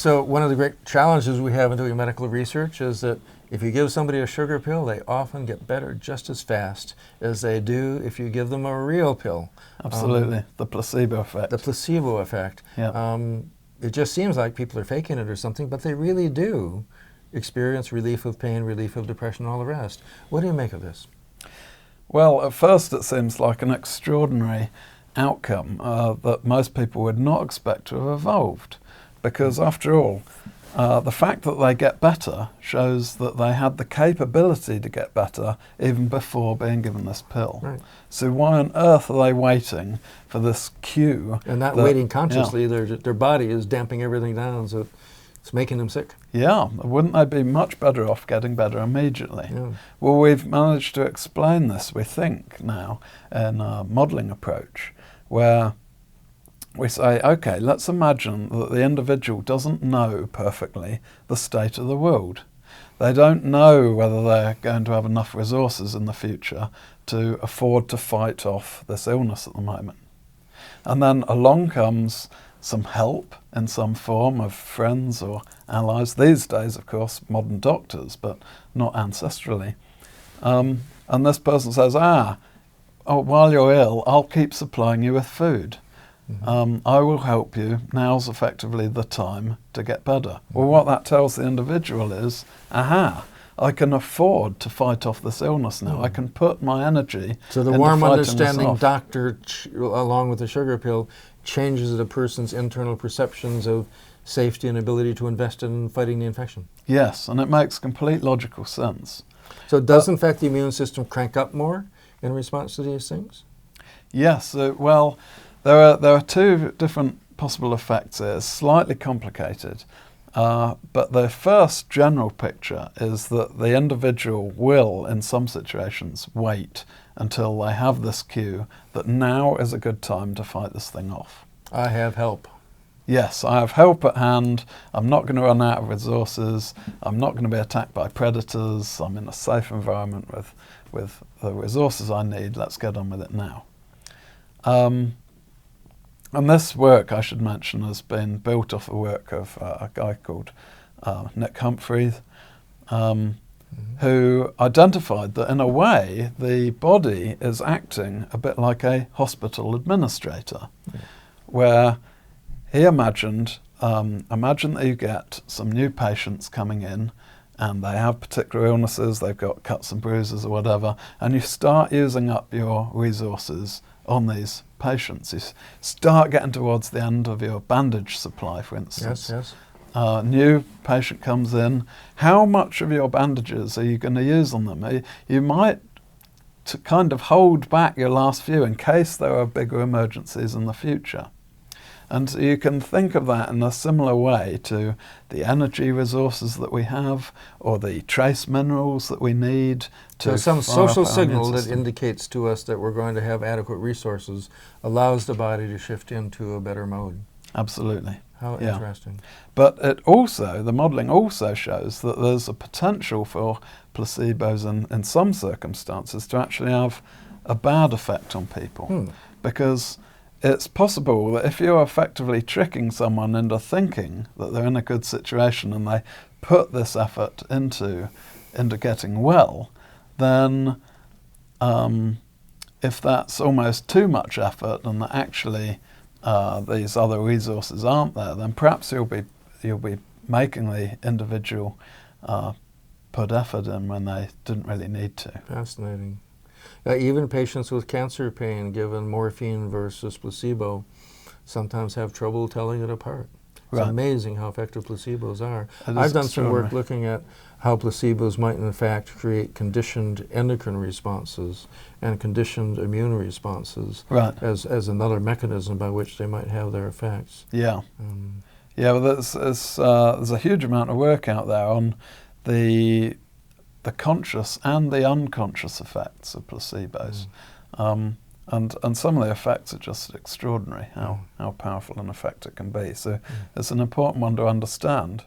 So one of the great challenges we have in doing medical research is that if you give somebody a sugar pill, they often get better just as fast as they do if you give them a real pill. Absolutely, the placebo effect. The placebo effect. Yeah. It just seems like people are faking it or something, but they really do experience relief of pain, relief of depression, all the rest. What do you make of this? Well, at first it seems like an extraordinary outcome that most people would not expect to have evolved, because after all, the fact that they get better shows that they had the capability to get better even before being given this pill. Right. So why on earth are they waiting for this cue? And not waiting consciously, their body is damping everything down, so it's making them sick. Yeah, wouldn't they be much better off getting better immediately? Yeah. Well, we've managed to explain this, we think, now in a modelling approach, where we say, okay, let's imagine that the individual doesn't know perfectly the state of the world. They don't know whether they're going to have enough resources in the future to afford to fight off this illness at the moment. And then along comes some help in some form of friends or allies. These days, of course, modern doctors, but not ancestrally. And this person says, while you're ill, I'll keep supplying you with food. I will help you. Now's effectively the time to get better. Well, what that tells the individual is, I can afford to fight off this illness now. I can put my energy So the into warm fighting understanding this off. doctor, along with the sugar pill, changes a person's internal perceptions of safety and ability to invest in fighting the infection. Yes, and it makes complete logical sense. So does, in fact, the immune system crank up more in response to these things? Yes, well, there are two different possible effects here. It's slightly complicated, but the first general picture is that the individual will, in some situations, wait until they have this cue that now is a good time to fight this thing off. I have help. Yes, I have help at hand. I'm not going to run out of resources. I'm not going to be attacked by predators. I'm in a safe environment with the resources I need. Let's get on with it now. And this work, I should mention, has been built off the work of a guy called Nick Humphreys, who identified that in a way the body is acting a bit like a hospital administrator, where he imagined that you get some new patients coming in and they have particular illnesses, they've got cuts and bruises or whatever, and you start using up your resources on these patients. You start getting towards the end of your bandage supply, for instance. Yes. New patient comes in. How much of your bandages are you going to use on them? You might kind of hold back your last few in case there are bigger emergencies in the future. And you can think of that in a similar way to the energy resources that we have, or the trace minerals that we need to So some fire social up our signal immune that system. indicates to us that we're going to have adequate resources allows the body to shift into a better mode. Absolutely. How Yeah. interesting. But the modelling also shows that there's a potential for placebos in some circumstances to actually have a bad effect on people. Because it's possible that if you're effectively tricking someone into thinking that they're in a good situation and they put this effort into getting well, then if that's almost too much effort and that actually these other resources aren't there, then perhaps you'll be making the individual put effort in when they didn't really need to. Fascinating. Even patients with cancer pain given morphine versus placebo sometimes have trouble telling it apart. It's Right. amazing how effective placebos are. It is I've done some work extraordinary. looking at how placebos might in fact create conditioned endocrine responses and conditioned immune responses Right. as another mechanism by which they might have their effects. Yeah. Yeah, well, there's a huge amount of work out there on the conscious and the unconscious effects of placebos. And some of the effects are just extraordinary, how powerful an effect it can be. So it's an important one to understand.